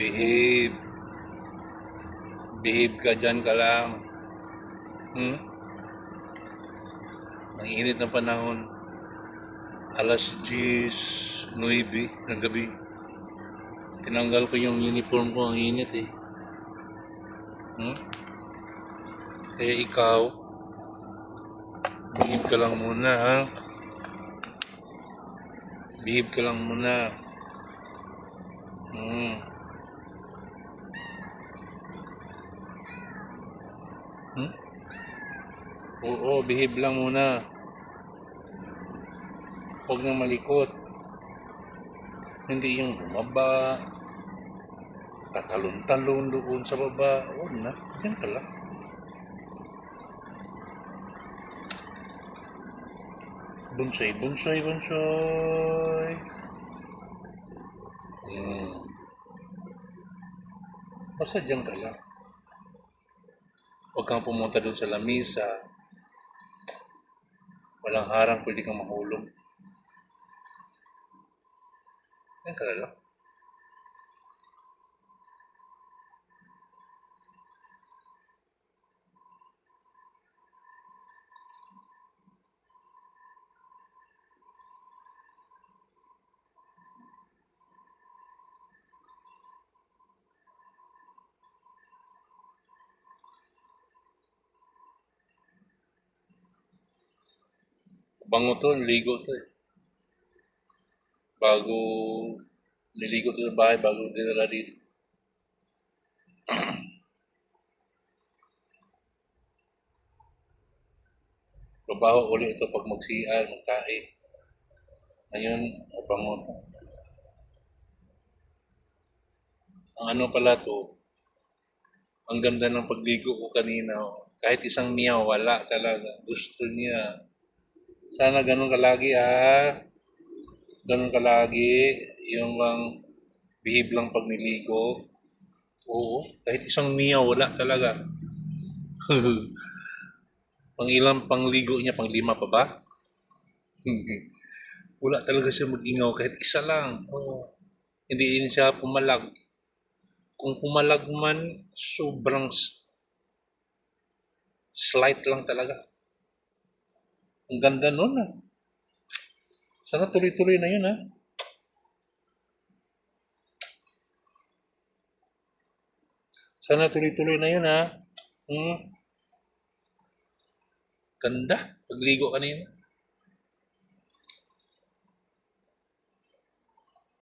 Behave. Behave ka dyan ka lang. Ang init ng panahon. Alas 10:09 ng gabi. Tinanggal ko yung uniform ko, ang init eh. Kaya ikaw, behave ka lang muna ha. Behave ka lang muna. Oo, behave lang muna. Huwag nang malikot. Hindi yung bumaba, tatalon-talon doon sa baba. Huwag na, dyan ka lang. Bunsoy, bunsoy, bunsoy. Basta dyan ka lang. Huwag kang pumunta doon sa lamisa. Walang harang, pwede kang mahulog. Yan ka lang. Bango to, niligo to eh. Bago niligo to sa bahay, bago dinala dito. Babaho ulit ito pag mag-CR, magkain. Ngayon, bango to. Ang ano pala to, ang ganda ng pagligo ko kanina. Kahit isang miyaw, wala talaga. Gusto niya. Sana ganun kalagi Ganun kalagi. Yung bang behave lang pag niligo. Oo, kahit isang miyaw, wala talaga. Pang ilang pangligo niya, pang 5 pa ba? Wala talaga siya mag-ingaw kahit isa lang. Hindi din siya pumalag. Kung pumalag man, sobrang slight lang talaga. Ang ganda nun Sana tuloy-tuloy na yun Sana tuloy-tuloy na yun Ganda. Pagligo kanina.